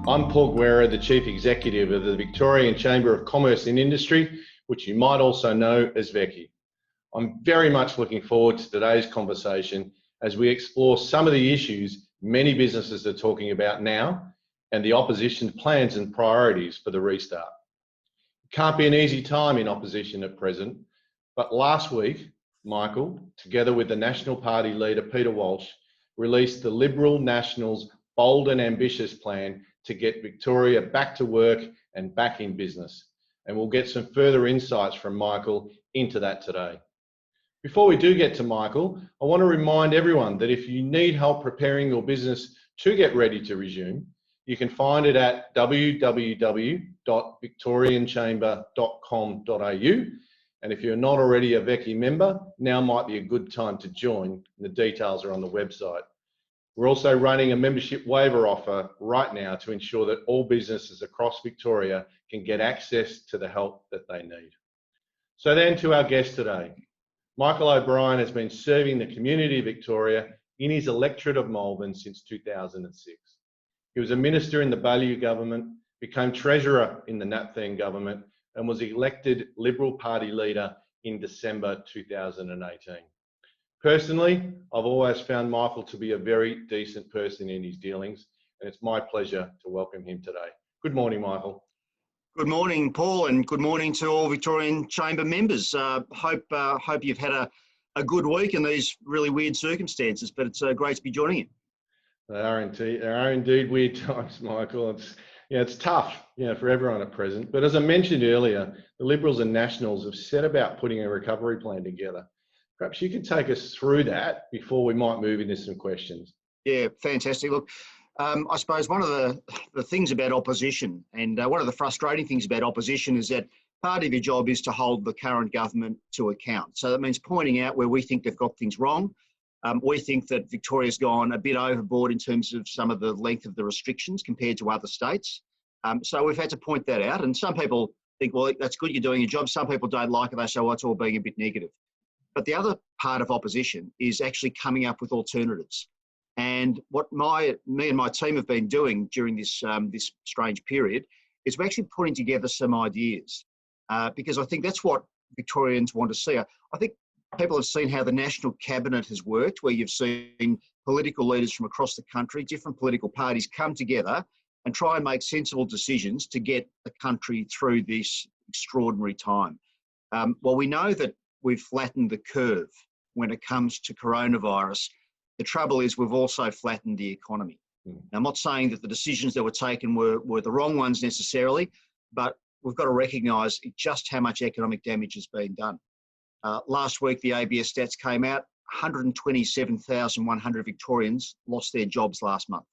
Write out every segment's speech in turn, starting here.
I'm Paul Guerra, the Chief Executive of the Victorian Chamber of Commerce and Industry, which you might also know as VECI. I'm very much looking forward to today's conversation as we explore some of the issues many businesses are talking about now and the opposition's plans and priorities for the restart. It can't be an easy time in opposition at present, but last week, Michael, together with the National Party leader Peter Walsh, released the Liberal Nationals' bold and ambitious plan to get Victoria back to work and back in business. And we'll get some further insights from Michael into that today. Before we do get to Michael, I want to remind everyone that if you need help preparing your business to get ready to resume, you can find it at www.victorianchamber.com.au. And if you're not already a VECI member, now might be a good time to join. The details are on the website. We're also running a membership waiver offer right now to ensure that all businesses across Victoria can get access to the help that they need. So then to our guest today. Michael O'Brien has been serving the community of Victoria in his electorate of Malvern since 2006. He was a minister in the Baillieu government, became treasurer in the Napthine government, and was elected Liberal Party leader in December 2018. Personally, I've always found Michael to be a very decent person in his dealings, and it's my pleasure to welcome him today. Good morning, Michael. Good morning, Paul, and good morning to all Victorian Chamber members. Hope you've had a good week in these really weird circumstances, but it's great to be joining you. They are indeed weird times, Michael. It's tough, for everyone at present. But as I mentioned earlier, the Liberals and Nationals have set about putting a recovery plan together. Perhaps you could take us through that before we might move into some questions. Yeah, fantastic. Look, I suppose one of the things about opposition, and one of the frustrating things about opposition, is that part of your job is to hold the current government to account. So that means pointing out where we think they've got things wrong. We think that Victoria's gone a bit overboard in terms of some of the length of the restrictions compared to other states. So we've had to point that out. And some people think, well, that's good, you're doing your job. Some people don't like it. They say, well, it's all being a bit negative. But the other part of opposition is actually coming up with alternatives. And what me and my team have been doing during this strange period is we're actually putting together some ideas because I think that's what Victorians want to see. I think people have seen how the National Cabinet has worked, where you've seen political leaders from across the country, different political parties come together and try and make sensible decisions to get the country through this extraordinary time. Well, we know that we've flattened the curve when it comes to coronavirus. The trouble is we've also flattened the economy. Now, I'm not saying that the decisions that were taken were the wrong ones necessarily, but we've got to recognise just how much economic damage has been done. Last week, the ABS stats came out. 127,100 Victorians lost their jobs last month.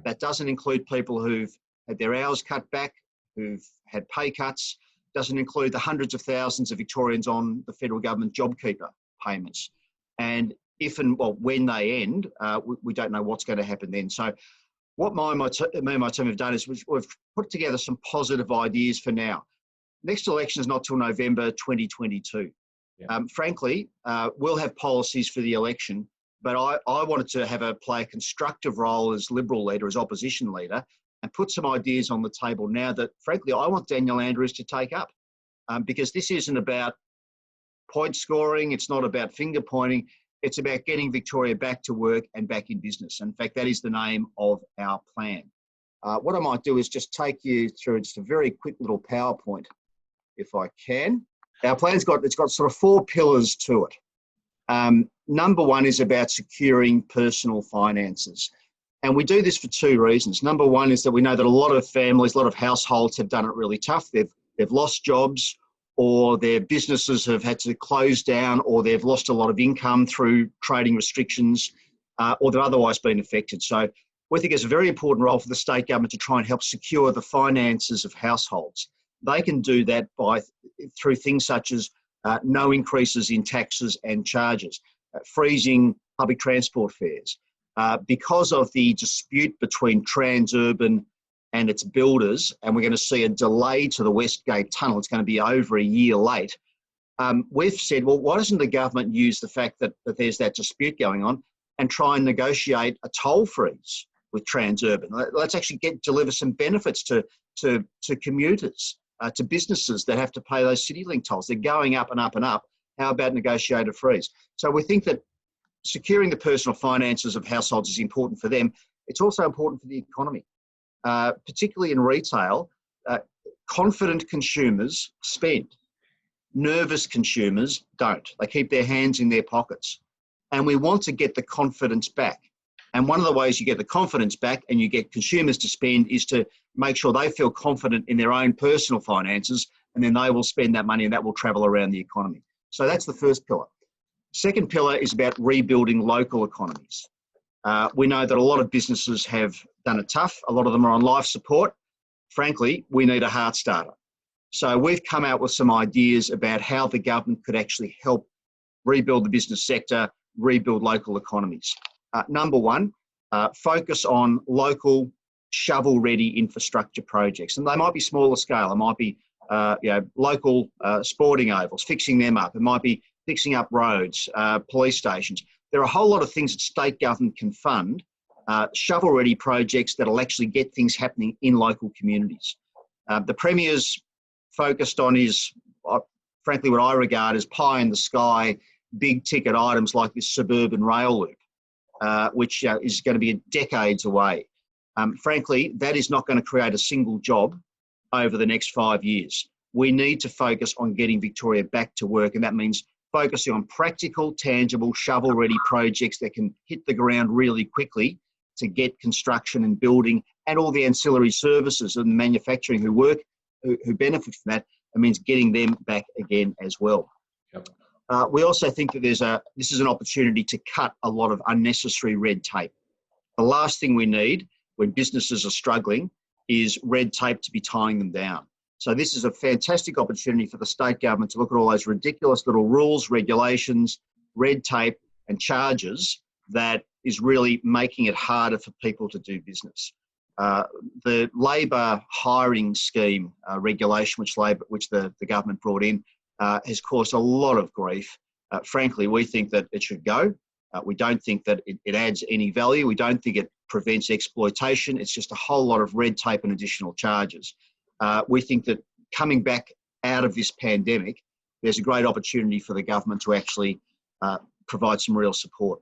That doesn't include people who've had their hours cut back, who've had pay cuts. Doesn't include the hundreds of thousands of Victorians on the federal government JobKeeper payments. And if and when they end, we don't know what's going to happen then. So what me and my team have done is we've put together some positive ideas for now. Next election is not till November 2022. Yeah. Frankly, we'll have policies for the election, but I wanted to play a constructive role as Liberal leader, as opposition leader, and put some ideas on the table now that, frankly, I want Daniel Andrews to take up. Because this isn't about point scoring, it's not about finger pointing, it's about getting Victoria back to work and back in business. In fact, that is the name of our plan. What I might do is just take you through just a very quick little PowerPoint, if I can. Our plan's got sort of 4 pillars to it. Number one is about securing personal finances. And we do this for 2 reasons. Number one is that we know that a lot of families, a lot of households have done it really tough. They've lost jobs, or their businesses have had to close down, or they've lost a lot of income through trading restrictions, or they've otherwise been affected. So we think it's a very important role for the state government to try and help secure the finances of households. They can do that through things such as no increases in taxes and charges, freezing public transport fares. Because of the dispute between Transurban and its builders, and we're going to see a delay to the West Gate Tunnel, it's going to be over a year late, we've said, well, why doesn't the government use the fact that there's that dispute going on and try and negotiate a toll freeze with Transurban. Let's actually deliver some benefits to commuters, to businesses that have to pay those CityLink tolls. They're going up and up and up. How about negotiated fees? So we think that securing the personal finances of households is important for them. It's also important for the economy, particularly in retail. Confident consumers spend. Nervous consumers don't. They keep their hands in their pockets. And we want to get the confidence back. And one of the ways you get the confidence back and you get consumers to spend is to make sure they feel confident in their own personal finances, and then they will spend that money and that will travel around the economy. So that's the first pillar. Second pillar is about rebuilding local economies. We know that a lot of businesses have done it tough. A lot of them are on life support. Frankly, we need a heart starter. So we've come out with some ideas about how the government could actually help rebuild the business sector, rebuild local economies. Number one, focus on local shovel-ready infrastructure projects. And they might be smaller scale. It might be local sporting ovals, fixing them up. It might be fixing up roads, police stations. There are a whole lot of things that state government can fund, shovel-ready projects that will actually get things happening in local communities. The Premier's focused on is, frankly, what I regard as pie in the sky, big ticket items like this suburban rail loop, which is going to be decades away. Frankly, that is not going to create a single job over the next 5 years. We need to focus on getting Victoria back to work, and that means focusing on practical, tangible, shovel-ready projects that can hit the ground really quickly to get construction and building and all the ancillary services and manufacturing who benefit from that. It means getting them back again as well. Yep. We also think that this is an opportunity to cut a lot of unnecessary red tape. The last thing we need when businesses are struggling is red tape to be tying them down. So this is a fantastic opportunity for the state government to look at all those ridiculous little rules, regulations, red tape and charges that is really making it harder for people to do business. The Labor hiring scheme regulation, which the government brought in, has caused a lot of grief. Frankly, we think that it should go. We don't think that it adds any value. We don't think it prevents exploitation. It's just a whole lot of red tape and additional charges. We think that coming back out of this pandemic, there's a great opportunity for the government to actually provide some real support.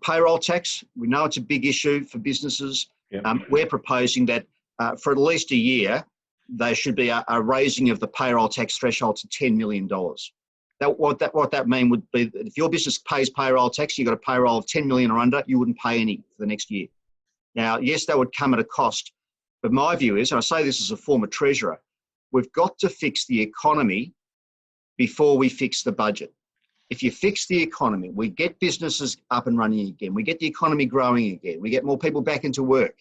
Payroll tax, we know it's a big issue for businesses. Yep. We're proposing that for at least a year, there should be a raising of the payroll tax threshold to $10 million. What that mean would be that if your business pays payroll tax, you've got a payroll of 10 million or under, you wouldn't pay any for the next year. Now, yes, that would come at a cost, but my view is, and I say this as a former treasurer, we've got to fix the economy before we fix the budget. If you fix the economy, we get businesses up and running again, we get the economy growing again, we get more people back into work,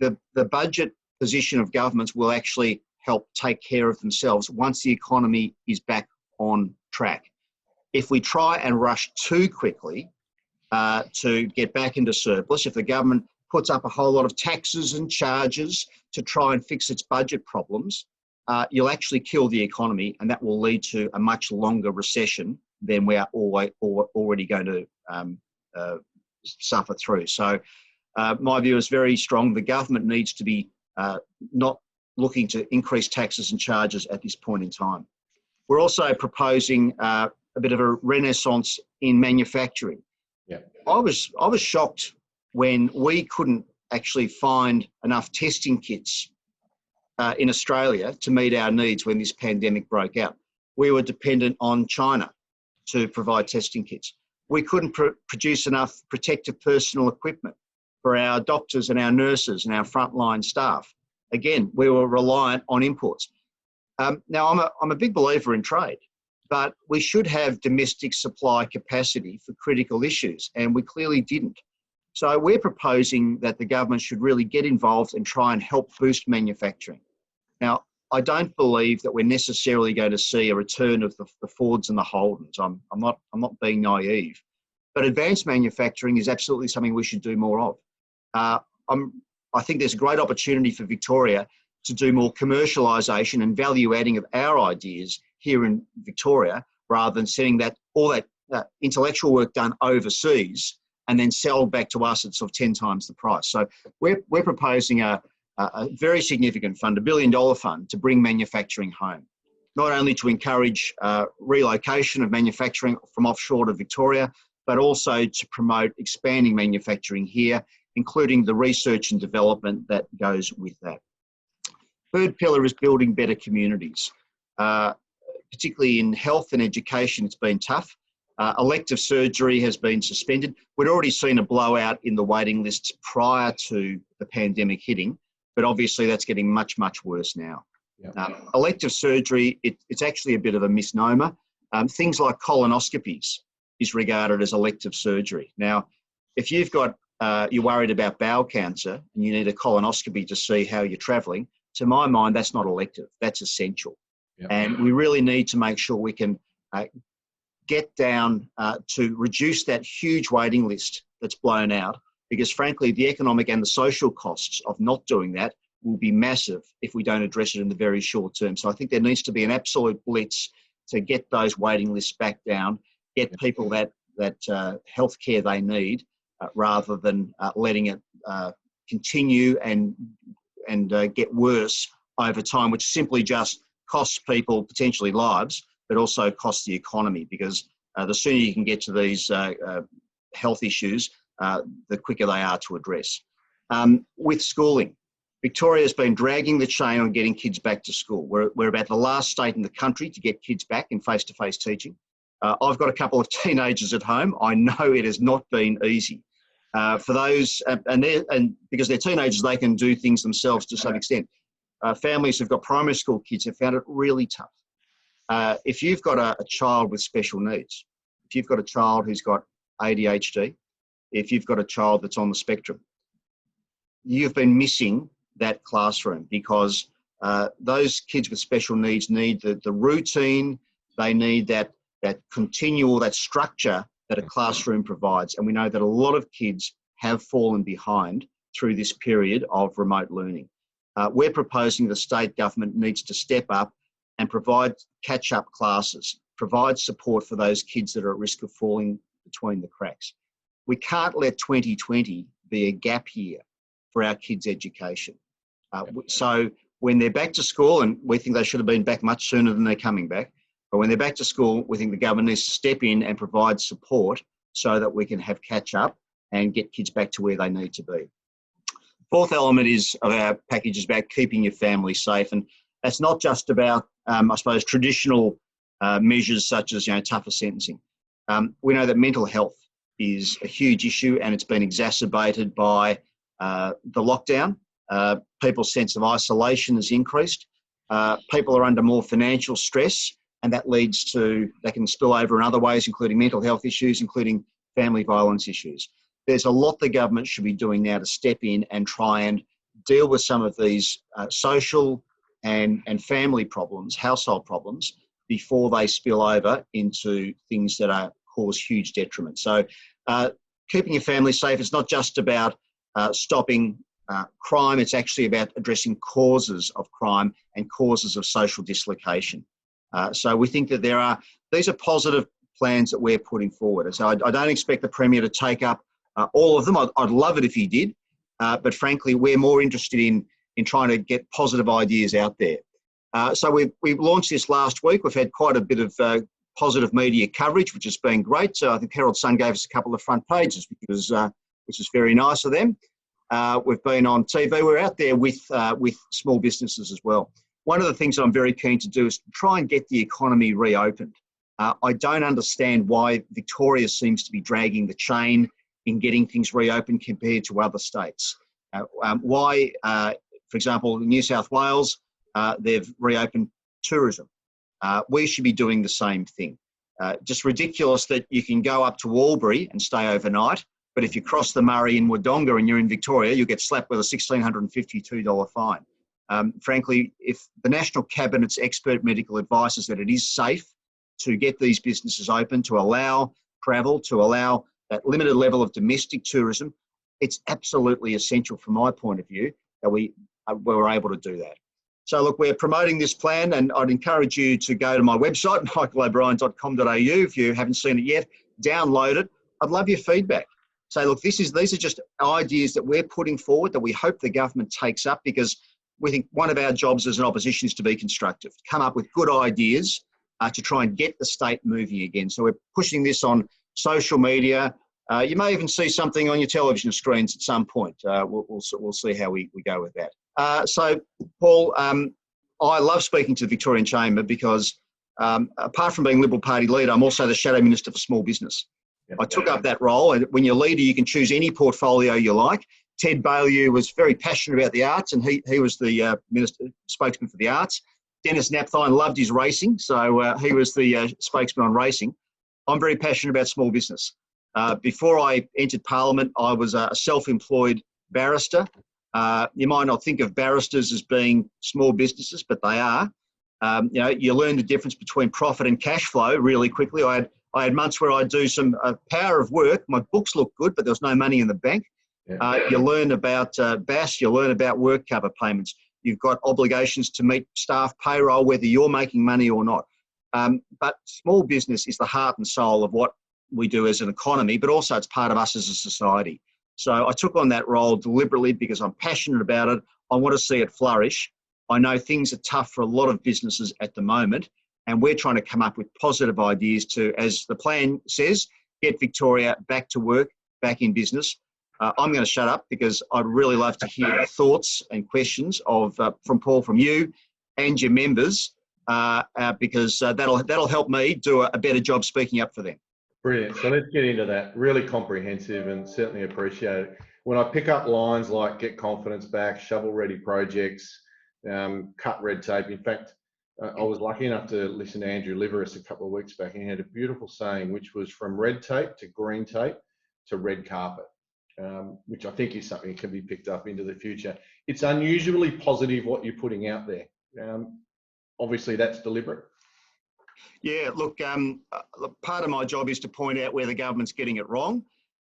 the budget position of governments will actually help take care of themselves once the economy is back on track. If we try and rush too quickly to get back into surplus, if the government puts up a whole lot of taxes and charges to try and fix its budget problems, you'll actually kill the economy, and that will lead to a much longer recession than we are already going to suffer through. So my view is very strong. The government needs to be not looking to increase taxes and charges at this point in time. We're also proposing a bit of a renaissance in manufacturing. Yeah. I was shocked when we couldn't actually find enough testing kits in Australia to meet our needs when this pandemic broke out. We were dependent on China to provide testing kits. We couldn't produce enough protective personal equipment for our doctors and our nurses and our frontline staff. Again, we were reliant on imports. Now, I'm a big believer in trade, but we should have domestic supply capacity for critical issues, and we clearly didn't. So we're proposing that the government should really get involved and try and help boost manufacturing. Now, I don't believe that we're necessarily going to see a return of the Fords and the Holdens. I'm not being naive, but advanced manufacturing is absolutely something we should do more of. I think there's a great opportunity for Victoria to do more commercialisation and value adding of our ideas here in Victoria, rather than sending all that intellectual work done overseas and then sell back to us at sort of 10 times the price. So we're proposing a very significant fund, $1 billion fund, to bring manufacturing home, not only to encourage relocation of manufacturing from offshore to Victoria, but also to promote expanding manufacturing here, including the research and development that goes with that. Third pillar is building better communities. Particularly in health and education, it's been tough. Elective surgery has been suspended. We'd already seen a blowout in the waiting lists prior to the pandemic hitting, but obviously that's getting much, much worse now. Yep. Elective surgery, it's actually a bit of a misnomer. Things like colonoscopies is regarded as elective surgery. Now, if you've got, you're worried about bowel cancer and you need a colonoscopy to see how you're travelling, to my mind, that's not elective, that's essential. Yep. And we really need to make sure we can get down to reduce that huge waiting list that's blown out, because frankly, the economic and the social costs of not doing that will be massive if we don't address it in the very short term. So I think there needs to be an absolute blitz to get those waiting lists back down, get people that healthcare they need, rather than letting it continue and get worse over time, which simply just costs people potentially lives, but also costs the economy, because the sooner you can get to these health issues, the quicker they are to address. With schooling, Victoria's been dragging the chain on getting kids back to school. We're about the last state in the country to get kids back in face-to-face teaching. I've got a couple of teenagers at home. I know it has not been easy. For those, and because they're teenagers, they can do things themselves to some extent. Families who've got primary school kids have found it really tough. If you've got a child with special needs, if you've got a child who's got ADHD, if you've got a child that's on the spectrum, you've been missing that classroom, because those kids with special needs need the routine, they need that continual, that structure that a classroom provides. And we know that a lot of kids have fallen behind through this period of remote learning. We're proposing the state government needs to step up and provide catch-up classes, provide support for those kids that are at risk of falling between the cracks. We can't let 2020 be a gap year for our kids' education. So when they're back to school, and we think they should have been back much sooner than they're coming back, but when they're back to school, we think the government needs to step in and provide support so that we can have catch-up and get kids back to where they need to be. Fourth element of our package is about keeping your family safe, and that's not just about, I suppose, traditional measures such as, tougher sentencing. We know that mental health is a huge issue, and it's been exacerbated by the lockdown. People's sense of isolation has increased. People are under more financial stress, and that can spill over in other ways, including mental health issues, including family violence issues. There's a lot the government should be doing now to step in and try and deal with some of these social and family problems, household problems, before they spill over into things that cause huge detriment. So keeping your family safe, it's not just about stopping crime, it's actually about addressing causes of crime and causes of social dislocation. So we think that these are positive plans that we're putting forward. So I don't expect the Premier to take up all of them. I'd love it if he did, but frankly, we're more interested in trying to get positive ideas out there. So we've launched this last week. We've had quite a bit of positive media coverage, which has been great. So I think Herald Sun gave us a couple of front pages, which is very nice of them. We've been on TV. We're out there with small businesses as well. One of the things I'm very keen to do is try and get the economy reopened. I don't understand why Victoria seems to be dragging the chain in getting things reopened compared to other states. Why, for example, in New South Wales, they've reopened tourism. We should be doing the same thing. Just ridiculous that you can go up to Albury and stay overnight, but if you cross the Murray in Wodonga and you're in Victoria, you'll get slapped with a $1,652 fine. Frankly, if the National Cabinet's expert medical advice is that it is safe to get these businesses open, to allow travel, to allow that limited level of domestic tourism, it's absolutely essential from my point of view that we were able to do that. So look, we're promoting this plan, and I'd encourage you to go to my website, michaelobrien.com.au. If you haven't seen it yet, download it. I'd love your feedback. say, look, these are just ideas that we're putting forward that we hope the government takes up, because we think one of our jobs as an opposition is to be constructive, come up with good ideas to try and get the state moving again. So we're pushing this on social media. You may even see something on your television screens at some point. We'll see how we go with that. So, Paul, I love speaking to the Victorian Chamber because apart from being Liberal Party leader, I'm also the Shadow Minister for Small Business. Yep. I took up that role, and when you're leader, you can choose any portfolio you like. Ted Baillieu was very passionate about the arts, and he was the spokesman for the arts. Dennis Napthine loved his racing, so he was the spokesman on racing. I'm very passionate about small business. Before I entered Parliament, I was a self-employed barrister. You might not think of barristers as being small businesses, but they are. You learn the difference between profit and cash flow really quickly. I had months where I'd do some power of work. My books looked good, but there was no money in the bank. Yeah. You learn about BAS, you learn about work cover payments. You've got obligations to meet staff payroll, whether you're making money or not. But small business is the heart and soul of what we do as an economy, but also it's part of us as a society. So I took on that role deliberately because I'm passionate about it. I want to see it flourish. I know things are tough for a lot of businesses at the moment, and we're trying to come up with positive ideas to, as the plan says, get Victoria back to work, back in business. I'm going to shut up because I'd really love to hear the thoughts and questions from Paul, from you and your members, because that'll help me do a better job speaking up for them. Brilliant. So let's get into that. Really comprehensive and certainly appreciate it. When I pick up lines like get confidence back, shovel-ready projects, cut red tape. In fact, I was lucky enough to listen to Andrew Liveris a couple of weeks back, and he had a beautiful saying, which was from red tape to green tape to red carpet, which I think is something that can be picked up into the future. It's unusually positive what you're putting out there. Obviously, that's deliberate. Yeah, look, part of my job is to point out where the government's getting it wrong,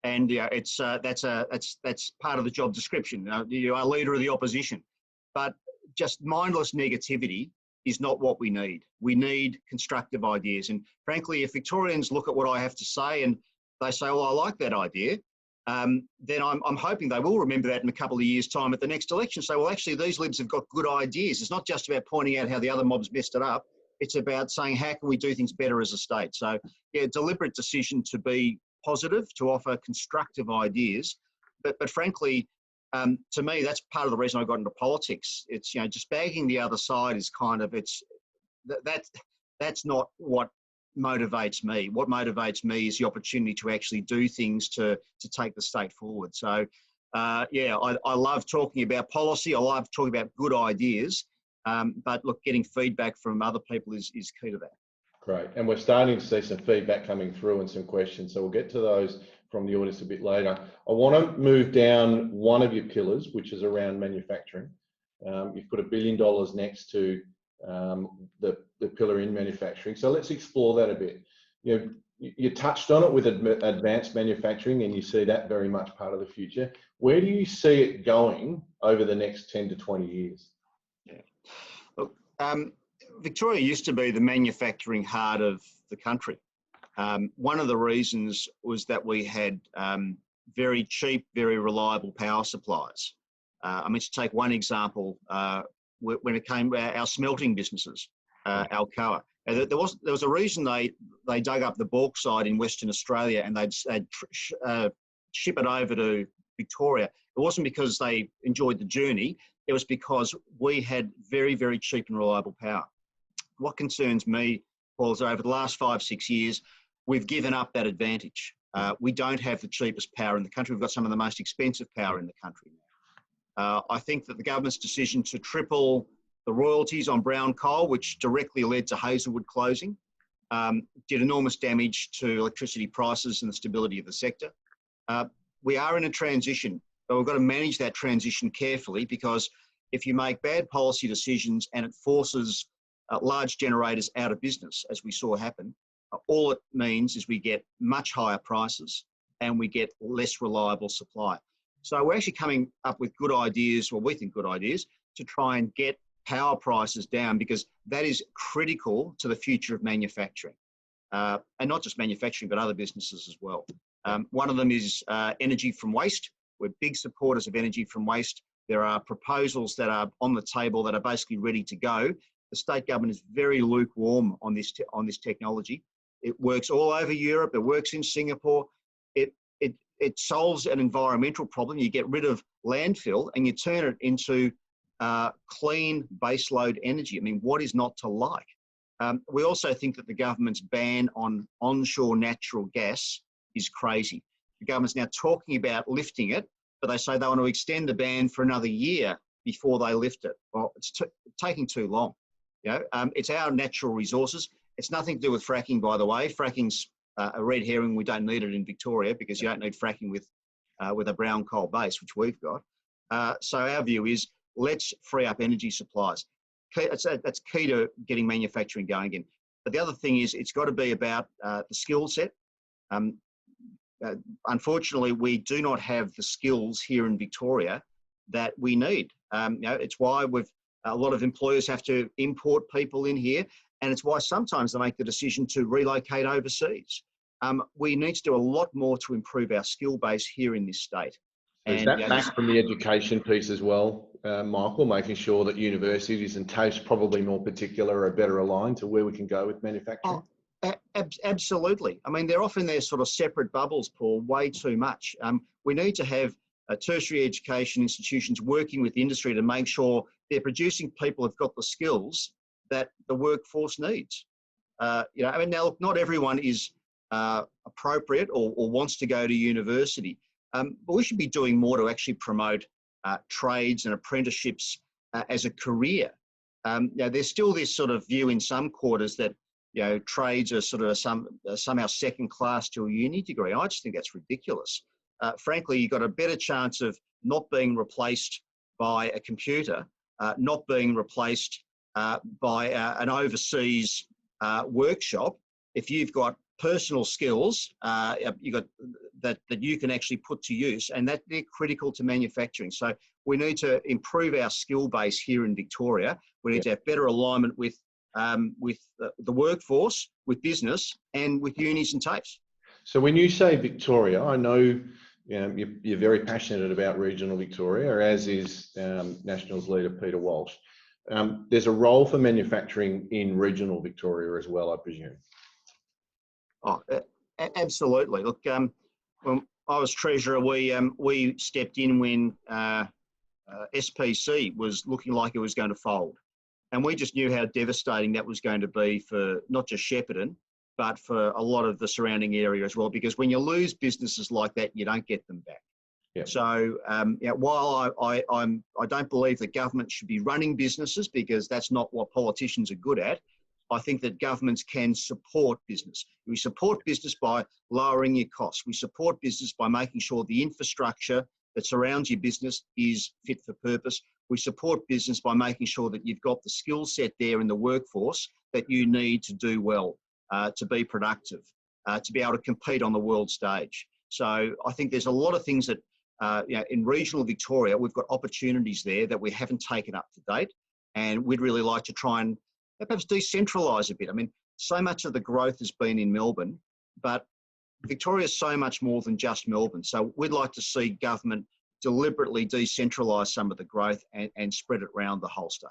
and that's part of the job description. You are leader of the opposition, but just mindless negativity is not what we need. We need constructive ideas, and frankly, if Victorians look at what I have to say and they say, "Well, I like that idea," then I'm hoping they will remember that in a couple of years' time at the next election. Say, "Well, actually, these Libs have got good ideas." It's not just about pointing out how the other mobs messed it up. It's about saying, how can we do things better as a state? So, yeah, deliberate decision to be positive, to offer constructive ideas. But frankly, to me, that's part of the reason I got into politics. It's, just bagging the other side is kind of, that's not what motivates me. What motivates me is the opportunity to actually do things to take the state forward. So, I love talking about policy. I love talking about good ideas. But look, getting feedback from other people is key to that. Great. And we're starting to see some feedback coming through and some questions. So we'll get to those from the audience a bit later. I want to move down one of your pillars, which is around manufacturing. You've put $1 billion next to the pillar in manufacturing. So let's explore that a bit. You touched on it with advanced manufacturing, and you see that very much part of the future. Where do you see it going over the next 10 to 20 years? Yeah. Look, Victoria used to be the manufacturing heart of the country. One of the reasons was that we had very cheap, very reliable power supplies. To take one example, when it came to our smelting businesses, Alcoa. There was a reason they dug up the bauxite in Western Australia and they'd ship it over to Victoria. It wasn't because they enjoyed the journey. It was because we had very, very cheap and reliable power. What concerns me, Paul, is over the last 5-6 years, we've given up that advantage. We don't have the cheapest power in the country. We've got some of the most expensive power in the country now. I think that the government's decision to triple the royalties on brown coal, which directly led to Hazelwood closing, did enormous damage to electricity prices and the stability of the sector. We are in a transition, but we've got to manage that transition carefully, because if you make bad policy decisions and it forces large generators out of business, as we saw happen, all it means is we get much higher prices and we get less reliable supply. So we're actually coming up with good ideas, or we think good ideas, to try and get power prices down, because that is critical to the future of manufacturing. And not just manufacturing, but other businesses as well. One of them is energy from waste. We're big supporters of energy from waste. There are proposals that are on the table that are basically ready to go. The state government is very lukewarm on this technology. It works all over Europe. It works in Singapore. It solves an environmental problem. You get rid of landfill and you turn it into clean baseload energy. I mean, what is not to like? We also think that the government's ban on onshore natural gas is crazy. The government's now talking about lifting it, but they say they want to extend the ban for another year before they lift it. Well, it's taking too long. It's our natural resources. It's nothing to do with fracking, by the way. Fracking's a red herring. We don't need it in Victoria because you don't need fracking with a brown coal base, which we've got. So our view is let's free up energy supplies. That's key to getting manufacturing going again. But the other thing is it's got to be about the skill set. Unfortunately, we do not have the skills here in Victoria that we need. It's why a lot of employers have to import people in here, and it's why sometimes they make the decision to relocate overseas. We need to do a lot more to improve our skill base here in this state. Is that back from the education piece as well, Michael, making sure that universities and TAFEs probably more particular are better aligned to where we can go with manufacturing? Absolutely. I mean, they're often their sort of separate bubbles, Paul, way too much. We need to have tertiary education institutions working with industry to make sure they're producing people who've got the skills that the workforce needs. Now, look, not everyone is appropriate or wants to go to university. But we should be doing more to actually promote trades and apprenticeships as a career. There's still this sort of view in some quarters that trades are sort of somehow second class to a uni degree. I just think that's ridiculous. Frankly, you've got a better chance of not being replaced by a computer, not being replaced by an overseas workshop if you've got personal skills you got that you can actually put to use, and that they're critical to manufacturing. So we need to improve our skill base here in Victoria. We need to have better alignment with the workforce, with business, and with unis and TAFEs. So when you say Victoria, I know you're very passionate about regional Victoria, as is Nationals leader Peter Walsh. There's a role for manufacturing in regional Victoria as well, I presume. Oh, absolutely. Look, when I was treasurer, we stepped in when SPC was looking like it was going to fold. And we just knew how devastating that was going to be for not just Shepparton, but for a lot of the surrounding area as well, because when you lose businesses like that, you don't get them back. Yep. So while I don't believe that government should be running businesses, because that's not what politicians are good at, I think that governments can support business. We support business by lowering your costs. We support business by making sure the infrastructure that surrounds your business is fit for purpose. We support business by making sure that you've got the skill set there in the workforce that you need to do well, to be productive, to be able to compete on the world stage. So I think there's a lot of things that in regional Victoria, we've got opportunities there that we haven't taken up to date. And we'd really like to try and perhaps decentralise a bit. I mean, so much of the growth has been in Melbourne, but Victoria is so much more than just Melbourne. So we'd like to see government deliberately decentralise some of the growth and spread it around the whole state.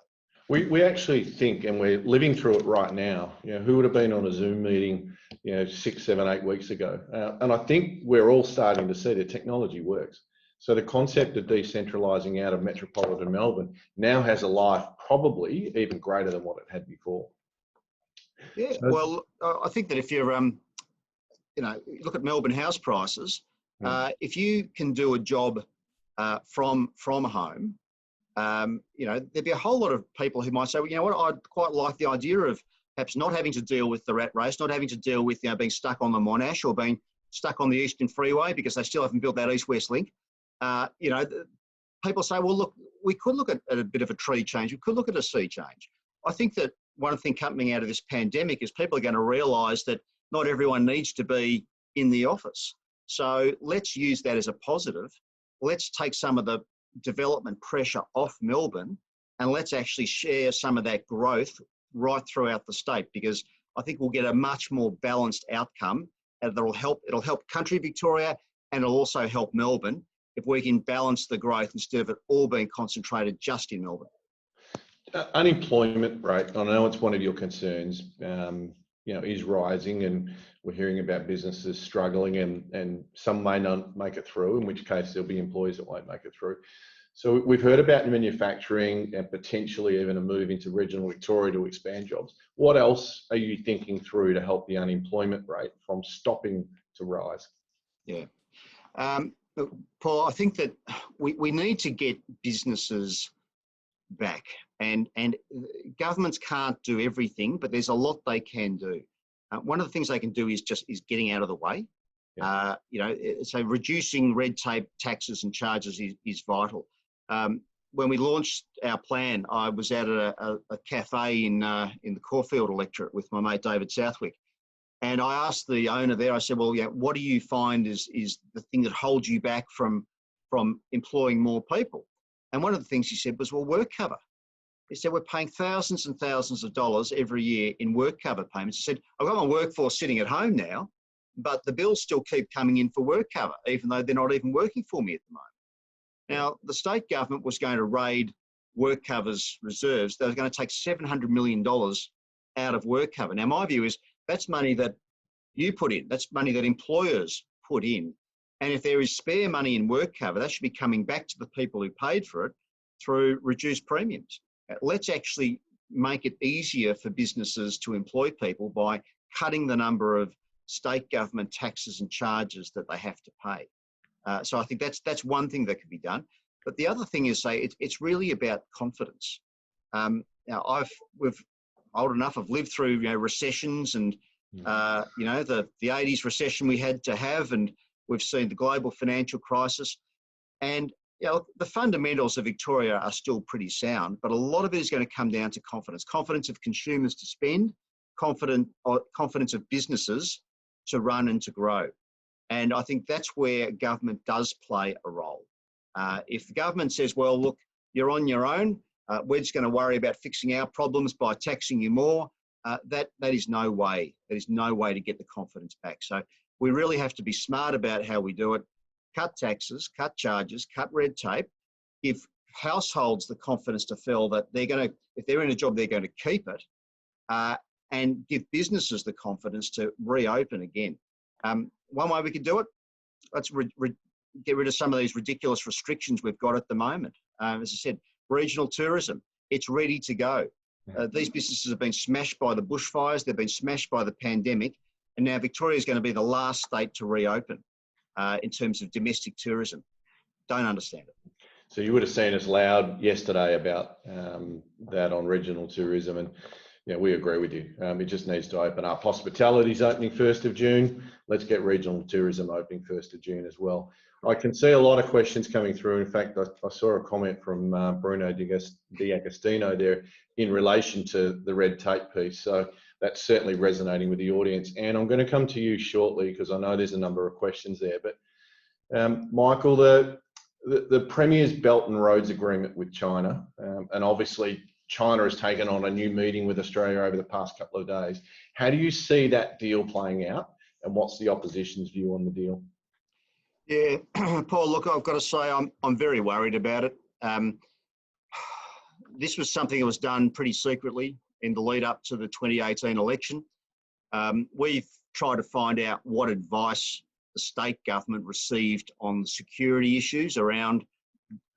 We actually think, and we're living through it right now, who would have been on a Zoom meeting, 6, 7, 8 weeks ago? And I think we're all starting to see the technology works. So the concept of decentralising out of metropolitan Melbourne now has a life probably even greater than what it had before. Yeah, so, well, I think that if you're, look at Melbourne house prices, if you can do a job from home, there'd be a whole lot of people who might say, well, you know what, I'd quite like the idea of perhaps not having to deal with the rat race, not having to deal with being stuck on the Monash or being stuck on the Eastern Freeway because they still haven't built that East-West link. People say, well, look, we could look at a bit of a tree change. We could look at a sea change. I think that one thing coming out of this pandemic is people are going to realise that not everyone needs to be in the office. So let's use that as a positive. Let's take some of the development pressure off Melbourne and let's actually share some of that growth right throughout the state, because I think we'll get a much more balanced outcome that'll help. It'll help country Victoria, and it'll also help Melbourne if we can balance the growth instead of it all being concentrated just in Melbourne. Unemployment rate, I know it's one of your concerns, is rising, and we're hearing about businesses struggling, and some may not make it through, in which case there'll be employees that won't make it through. So we've heard about manufacturing and potentially even a move into regional Victoria to expand jobs. What else are you thinking through to help the unemployment rate from stopping to rise? Yeah. Look, Paul, I think that we need to get businesses back, and governments can't do everything, but there's a lot they can do. One of the things they can do is getting out of the way. Yeah. So reducing red tape, taxes and charges is vital. When we launched our plan, I was at a cafe in the Caulfield electorate with my mate David Southwick, and I asked the owner there, I said, well, yeah, what do you find is the thing that holds you back from employing more people? And one of the things he said was, well, work cover. He said, we're paying thousands and thousands of dollars every year in work cover payments. He said, I've got my workforce sitting at home now, but the bills still keep coming in for work cover, even though they're not even working for me at the moment. Now, the state government was going to raid work cover's reserves. They were going to take $700 million out of work cover. Now, my view is that's money that you put in. That's money that employers put in. And if there is spare money in work cover, that should be coming back to the people who paid for it through reduced premiums. Let's actually make it easier for businesses to employ people by cutting the number of state government taxes and charges that they have to pay. So I think that's one thing that could be done. But the other thing is, it's really about confidence. Now we've old enough. I've lived through recessions, and the 80s recession we had to have, and we've seen the global financial crisis. And the fundamentals of Victoria are still pretty sound, but a lot of it is going to come down to confidence of consumers to spend, confidence of businesses to run and to grow. And I think that's where government does play a role. If the government says, well, look, you're on your own, we're just going to worry about fixing our problems by taxing you more, that is no way. That is no way to get the confidence back. So we really have to be smart about how we do it. Cut taxes, cut charges, cut red tape. Give households the confidence to feel that if they're in a job, they're going to keep it, and give businesses the confidence to reopen again. One way we could do it, let's get rid of some of these ridiculous restrictions we've got at the moment. As I said, regional tourism, it's ready to go. These businesses have been smashed by the bushfires, they've been smashed by the pandemic, and now Victoria is going to be the last state to reopen in terms of domestic tourism. Don't understand it. So you would have seen us loud yesterday about that on regional tourism, and we agree with you. It just needs to open up. Hospitality's opening 1st of June. Let's get regional tourism opening 1st of June as well. I can see a lot of questions coming through. In fact, I saw a comment from Bruno D'Agostino there in relation to the red tape piece. So that's certainly resonating with the audience. And I'm going to come to you shortly because I know there's a number of questions there. But Michael, the Premier's Belt and Roads Agreement with China, and obviously China has taken on a new meeting with Australia over the past couple of days. How do you see that deal playing out, and what's the opposition's view on the deal? Yeah, Paul, look, I've got to say I'm very worried about it. This was something that was done pretty secretly in the lead up to the 2018 election. We've tried to find out what advice the state government received on the security issues around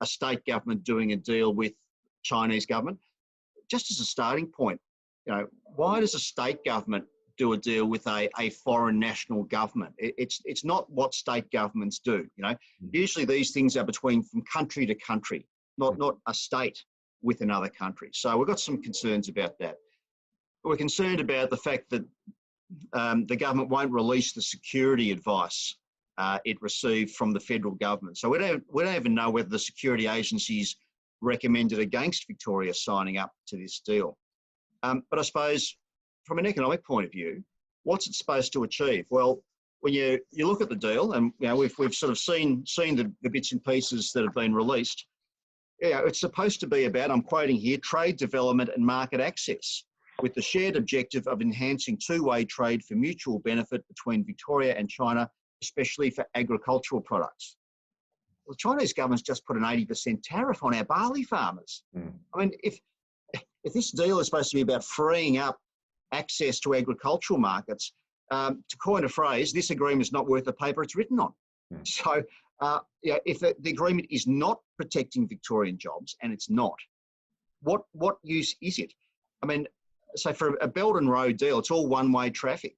a state government doing a deal with Chinese government. Just as a starting point, why does a state government do a deal with a foreign national government? It's not what state governments do. Usually these things are from country to country, not a state with another country. So we've got some concerns about that. We're concerned about the fact that the government won't release the security advice it received from the federal government. So we don't even know whether the security agencies recommended against Victoria signing up to this deal. But I suppose from an economic point of view, what's it supposed to achieve? Well, when you look at the deal, and we've sort of seen the bits and pieces that have been released. It's supposed to be about, I'm quoting here, trade development and market access. with the shared objective of enhancing two-way trade for mutual benefit between Victoria and China, especially for agricultural products. Well, the Chinese government's just put an 80% tariff on our barley farmers. I mean, if this deal is supposed to be about freeing up access to agricultural markets, to coin a phrase, this agreement is not worth the paper it's written on. So, if the agreement is not protecting Victorian jobs, and it's not, what use is it? I mean, so for a Belt and Road deal, it's all one-way traffic.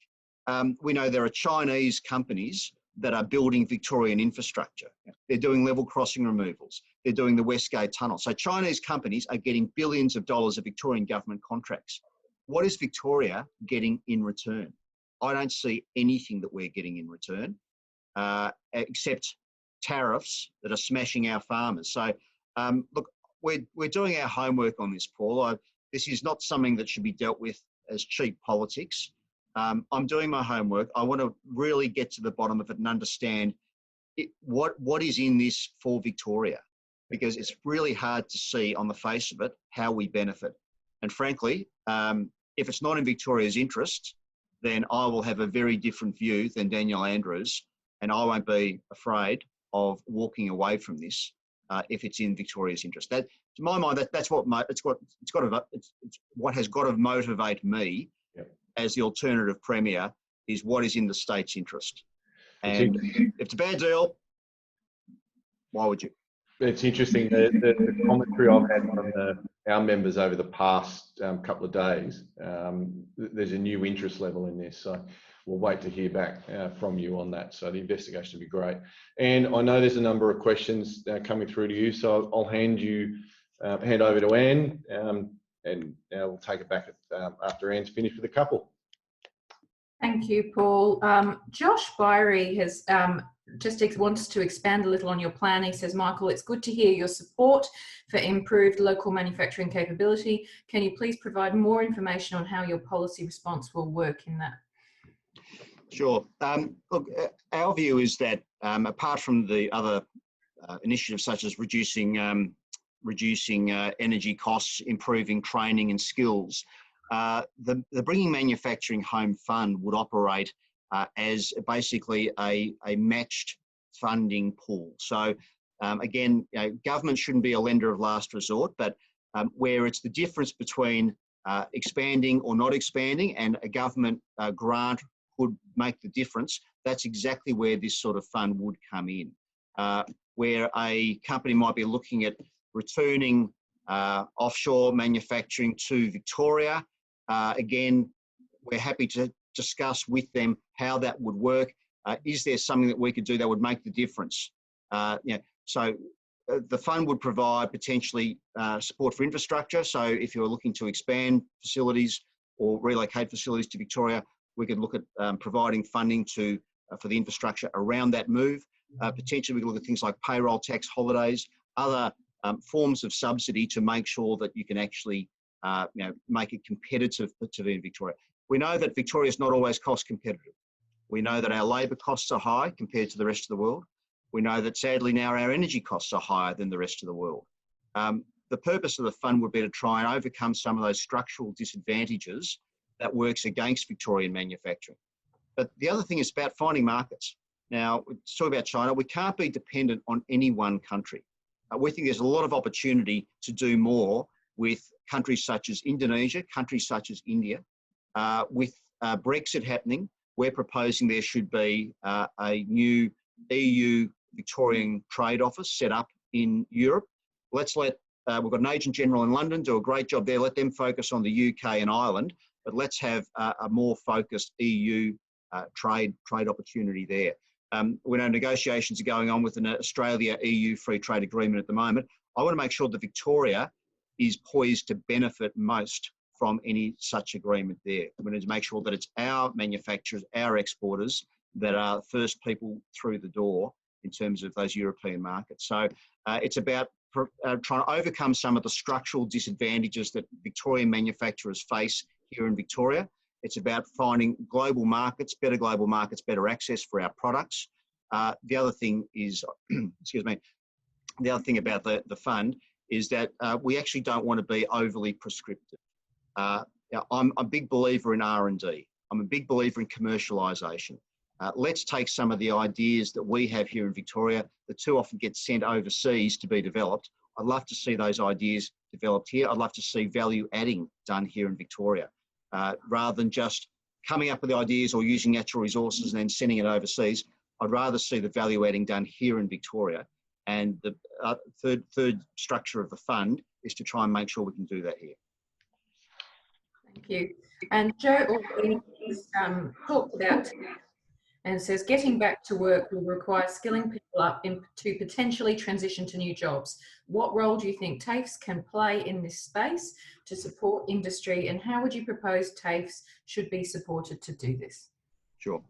We know there are Chinese companies that are building Victorian infrastructure. They're doing level crossing removals. They're doing the Westgate Tunnel. So Chinese companies are getting billions of dollars of Victorian government contracts. What is Victoria getting in return? I don't see anything that we're getting in return, except tariffs that are smashing our farmers. So, look, we're doing our homework on this, Paul. This is not something that should be dealt with as cheap politics. I'm doing my homework. I want to really get to the bottom of it and understand what is in this for Victoria, because it's really hard to see on the face of it how we benefit. And frankly, if it's not in Victoria's interest, then I will have a very different view than Daniel Andrews, and I won't be afraid of walking away from this if it's in Victoria's interest. That, to my mind, that's what has got to motivate me as the alternative premier, is what is in the state's interest. And if it's a bad deal, why would you? It's interesting, the commentary I've had from our members over the past couple of days. There's a new interest level in this, so we'll wait to hear back from you on that. So the investigation will be great. And I know there's a number of questions coming through to you, so I'll hand over to Anne, and we'll take it back after Anne's finished with a couple. Thank you, Paul. Josh Byrie has wants to expand a little on your plan. He says, Michael, it's good to hear your support for improved local manufacturing capability. Can you please provide more information on how your policy response will work in that? Sure. Look, our view is that apart from the other initiatives such as reducing energy costs, improving training and skills, the Bringing Manufacturing Home Fund would operate as basically a matched funding pool. So again, government shouldn't be a lender of last resort, but where it's the difference between expanding or not expanding, and a government grant could make the difference, that's exactly where this sort of fund would come in. Where a company might be looking at returning offshore manufacturing to Victoria, again, we're happy to discuss with them how that would work. Is there something that we could do that would make the difference? So the fund would provide potentially support for infrastructure. So if you're looking to expand facilities or relocate facilities to Victoria, we could look at providing funding for the infrastructure around that move. Potentially we could look at things like payroll tax holidays, other forms of subsidy to make sure that you can actually make it competitive to be in Victoria. We know that Victoria is not always cost competitive. We know that our labour costs are high compared to the rest of the world. We know that sadly now our energy costs are higher than the rest of the world. The purpose of the fund would be to try and overcome some of those structural disadvantages that works against Victorian manufacturing. But the other thing is about finding markets. Now, let's talk about China. We can't be dependent on any one country. We think there's a lot of opportunity to do more with countries such as Indonesia, countries such as India. With Brexit happening, we're proposing there should be a new EU Victorian trade office set up in Europe. Let's let, we've got an agent general in London, do a great job there. Let them focus on the UK and Ireland, but let's have a more focused EU trade opportunity there. We know negotiations are going on with an Australia-EU free trade agreement at the moment. I want to make sure that Victoria is poised to benefit most from any such agreement there. We need to make sure that it's our manufacturers, our exporters that are the first people through the door in terms of those European markets. So it's about trying to overcome some of the structural disadvantages that Victorian manufacturers face here in Victoria. It's about finding global markets, better access for our products. The other thing is, excuse me, the other thing about the fund is that we actually don't want to be overly prescriptive. I'm a big believer in R&D. I'm a big believer in commercialisation. Let's take some of the ideas that we have here in Victoria that too often get sent overseas to be developed. I'd love to see those ideas developed here. I'd love to see value adding done here in Victoria, rather than just coming up with ideas or using natural resources and then sending it overseas. I'd rather see the value adding done here in Victoria. And the third structure of the fund is to try and make sure we can do that here. Thank you. And Joe already talked about and says getting back to work will require skilling people up to potentially transition to new jobs. What role do you think TAFEs can play in this space to support industry, and how would you propose TAFEs should be supported to do this? Sure.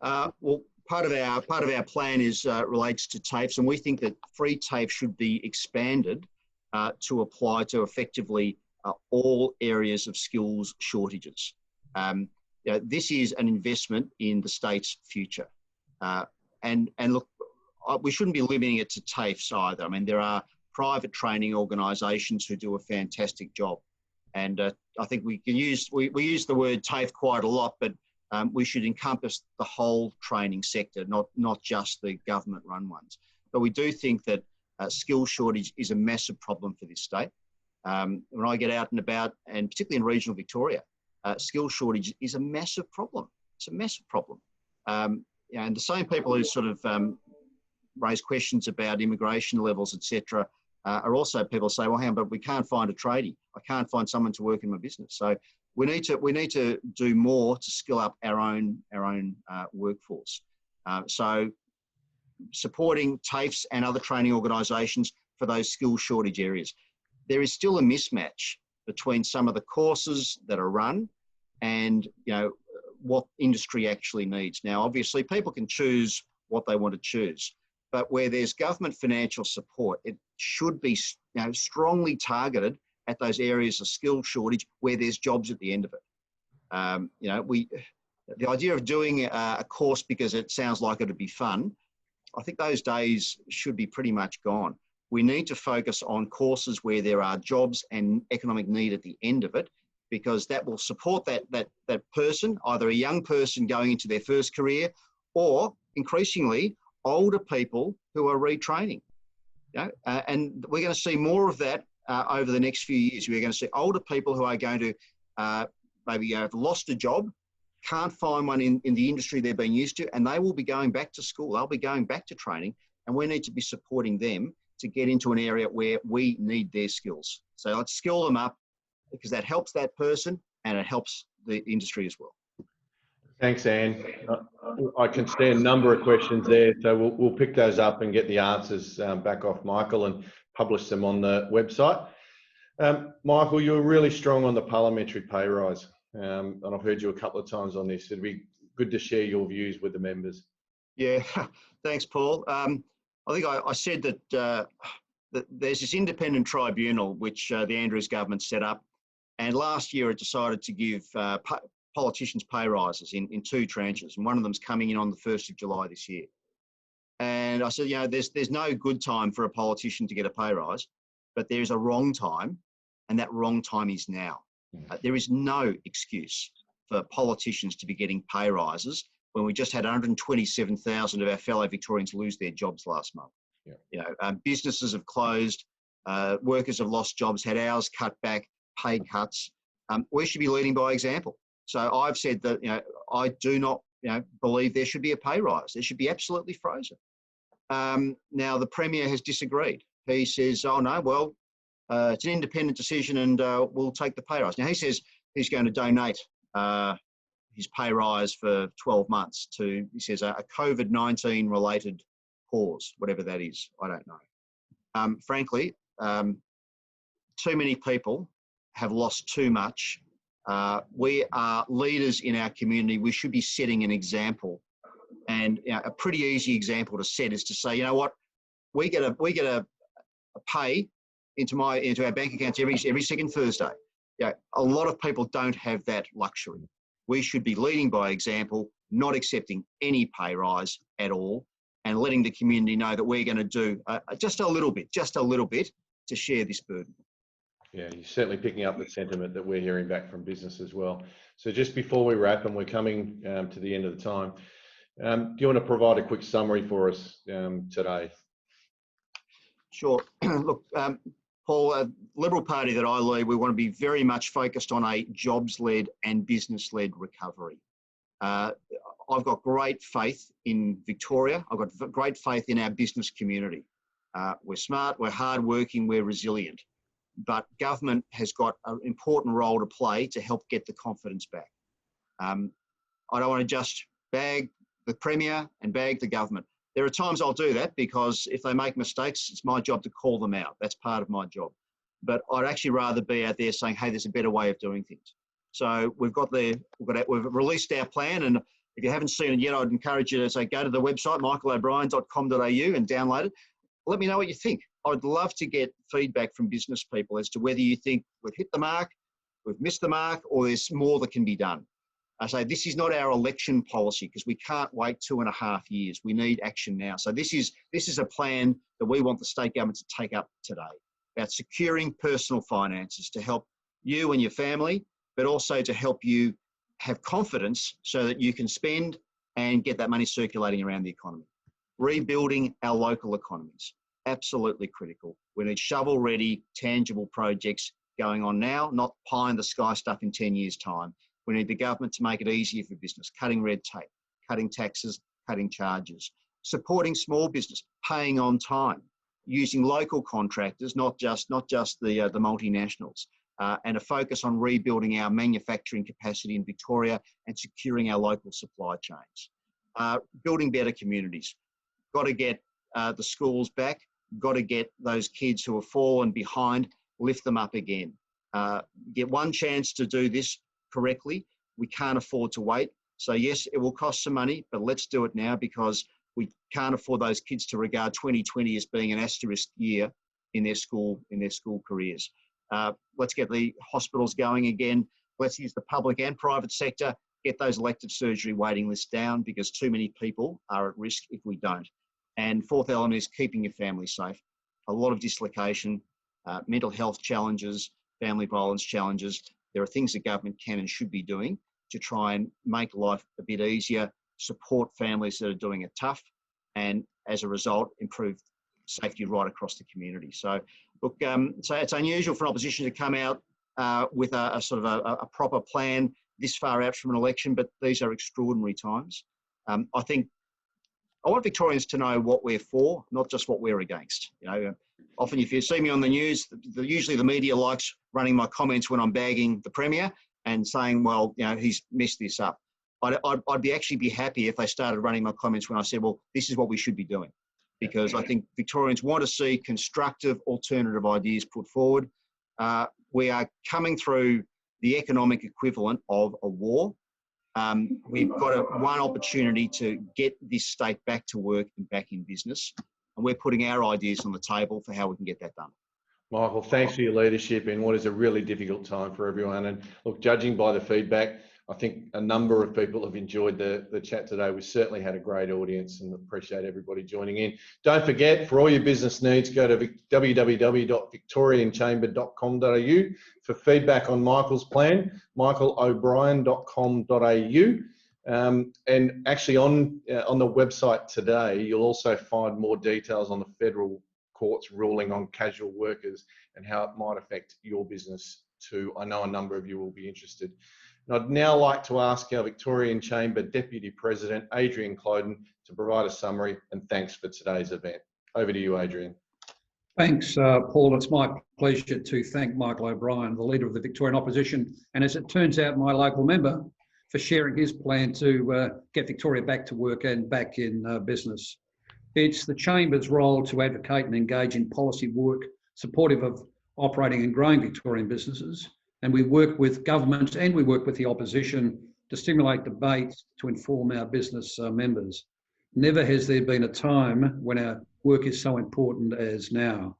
Well, part of our plan is relates to TAFEs, and we think that free TAFE should be expanded to apply to effectively all areas of skills shortages. This is an investment in the state's future. And look, we shouldn't be limiting it to TAFEs either. I mean, there are private training organisations who do a fantastic job. And I think we use the word TAFE quite a lot, but we should encompass the whole training sector, not just the government-run ones. But we do think that skill shortage is a massive problem for this state. When I get out and about, and particularly in regional Victoria, skill shortage is a massive problem. It's a massive problem. And the same people who sort of raise questions about immigration levels, etc., are also people who say, well, hang on, but we can't find a tradie. I can't find someone to work in my business. So we need to do more to skill up our own workforce. So supporting TAFEs and other training organisations for those skill shortage areas. There is still a mismatch between some of the courses that are run and what industry actually needs. Now, obviously, people can choose what they want to choose, but where there's government financial support, it should be strongly targeted at those areas of skill shortage where there's jobs at the end of it. The idea of doing a course because it sounds like it'd be fun, I think those days should be pretty much gone. We need to focus on courses where there are jobs and economic need at the end of it, because that will support that person, either a young person going into their first career or increasingly older people who are retraining. And we're going to see more of that over the next few years. We're going to see older people who are going to maybe have lost a job, can't find one in the industry they've been used to, and they will be going back to school. They'll be going back to training, and we need to be supporting them to get into an area where we need their skills. So let's skill them up, because that helps that person and it helps the industry as well. Thanks, Anne. I can see a number of questions there, so we'll pick those up and get the answers back off Michael and publish them on the website. Michael, you're really strong on the parliamentary pay rise, and I've heard you a couple of times on this. It'd be good to share your views with the members. Yeah, thanks, Paul. I think I said that there's this independent tribunal which the Andrews government set up, and last year it decided to give politicians pay rises in 2 tranches, and one of them's coming in on the 1st of July this year. And I said, there's no good time for a politician to get a pay rise, but there is a wrong time, and that wrong time is now. There is no excuse for politicians to be getting pay rises when we just had 127,000 of our fellow Victorians lose their jobs last month. Yeah. Businesses have closed, workers have lost jobs, had hours cut back, pay cuts. We should be leading by example. So I've said that I do not believe there should be a pay rise. There should be absolutely frozen. Now the Premier has disagreed. He says, oh no, well, it's an independent decision and we'll take the pay rise. Now he says he's going to donate his pay rise for 12 months to, he says, a COVID-19 related cause, whatever that is, I don't know. Frankly, too many people have lost too much. We are leaders in our community. We should be setting an example, and a pretty easy example to set is to say, you know what, we get a pay into our bank accounts every second Thursday. A lot of people don't have that luxury. We should be leading by example, not accepting any pay rise at all, and letting the community know that we're going to do just a little bit to share this burden. Yeah, you're certainly picking up the sentiment that we're hearing back from business as well. So just before we wrap, and we're coming to the end of the time, do you want to provide a quick summary for us today? Sure. Look, Paul, a Liberal Party that I lead, we want to be very much focused on a jobs-led and business-led recovery. I've got great faith in Victoria. I've got great faith in our business community. We're smart, we're hardworking, we're resilient. But government has got an important role to play to help get the confidence back. I don't want to just bag the Premier and bag the government. There are times I'll do that because if they make mistakes, it's my job to call them out. That's part of my job. But I'd actually rather be out there saying, hey, there's a better way of doing things. So we've released our plan, and if you haven't seen it yet, I'd encourage you to say, go to the website, michaelobrien.com.au, and download it. Let me know what you think. I'd love to get feedback from business people as to whether you think we've hit the mark, we've missed the mark, or there's more that can be done. I say this is not our election policy because we can't wait 2.5 years. We need action now. So this is a plan that we want the state government to take up today about securing personal finances to help you and your family, but also to help you have confidence so that you can spend and get that money circulating around the economy. Rebuilding our local economies, absolutely critical. We need shovel-ready, tangible projects going on now, not pie-in-the-sky stuff in 10 years' time. We need the government to make it easier for business, cutting red tape, cutting taxes, cutting charges, supporting small business, paying on time, using local contractors, not just the multinationals, and a focus on rebuilding our manufacturing capacity in Victoria and securing our local supply chains. Building better communities. Got to get the schools back, got to get those kids who have fallen behind, lift them up again. Get one chance to do this correctly. We can't afford to wait. So yes, it will cost some money, but let's do it now because we can't afford those kids to regard 2020 as being an asterisk year in their school careers. Let's get the hospitals going again. Let's use the public and private sector, get those elective surgery waiting lists down because too many people are at risk if we don't. And fourth element is keeping your family safe. A lot of dislocation, mental health challenges, family violence challenges. There are things the government can and should be doing to try and make life a bit easier, support families that are doing it tough, and as a result, improve safety right across the community. So, look, so it's unusual for an opposition to come out with a sort of a proper plan this far out from an election, but these are extraordinary times. I think I want Victorians to know what we're for, not just what we're against. You know, often if you see me on the news, usually the media likes running my comments when I'm bagging the Premier and saying, well, you know, he's messed this up. I'd actually be happy if they started running my comments when I said, well, this is what we should be doing. Because I think Victorians want to see constructive alternative ideas put forward. We are coming through the economic equivalent of a war. We've got one opportunity to get this state back to work and back in business. And we're putting our ideas on the table for how we can get that done. Michael, thanks for your leadership in what is a really difficult time for everyone. And look, judging by the feedback, I think a number of people have enjoyed the chat today. We certainly had a great audience and appreciate everybody joining in. Don't forget, for all your business needs, go to www.victorianchamber.com.au for feedback on Michael's plan, michaelobrien.com.au. And actually on the website today, you'll also find more details on the federal court's ruling on casual workers and how it might affect your business too. I know a number of you will be interested. And I'd now like to ask our Victorian Chamber Deputy President, Adrian Cloden, to provide a summary and thanks for today's event. Over to you, Adrian. Thanks, Paul. It's my pleasure to thank Michael O'Brien, the leader of the Victorian Opposition, and as it turns out, my local member, for sharing his plan to get Victoria back to work and back in business. It's the Chamber's role to advocate and engage in policy work supportive of operating and growing Victorian businesses. And we work with government and we work with the opposition to stimulate debate to inform our business members. Never has there been a time when our work is so important as now.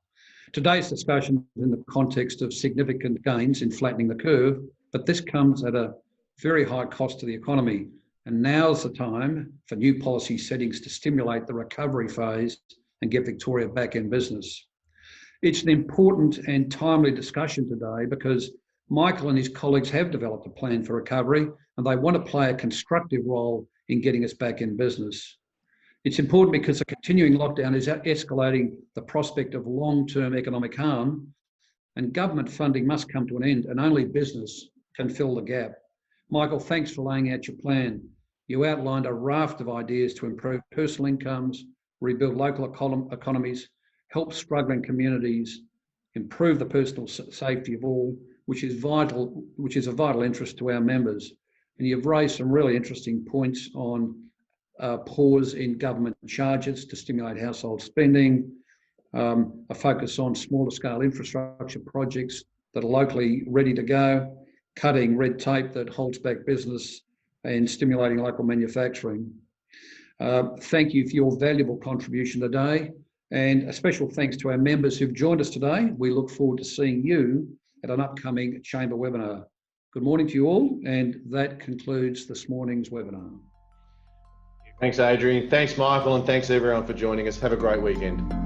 Today's discussion is in the context of significant gains in flattening the curve, but this comes at a very high cost to the economy. And now's the time for new policy settings to stimulate the recovery phase and get Victoria back in business. It's an important and timely discussion today because Michael and his colleagues have developed a plan for recovery and they want to play a constructive role in getting us back in business. It's important because the continuing lockdown is escalating the prospect of long-term economic harm, and government funding must come to an end, and only business can fill the gap. Michael, thanks for laying out your plan. You outlined a raft of ideas to improve personal incomes, rebuild local economies, help struggling communities, improve the personal safety of all, which is a vital interest to our members. And you've raised some really interesting points on pause in government charges to stimulate household spending, a focus on smaller scale infrastructure projects that are locally ready to go, cutting red tape that holds back business and stimulating local manufacturing. Thank you for your valuable contribution today, and a special thanks to our members who've joined us today. We look forward to seeing you at an upcoming Chamber webinar. Good morning to you all, and that concludes this morning's webinar. Thanks, Adrian. Thanks, Michael, and thanks everyone for joining us. Have a great weekend.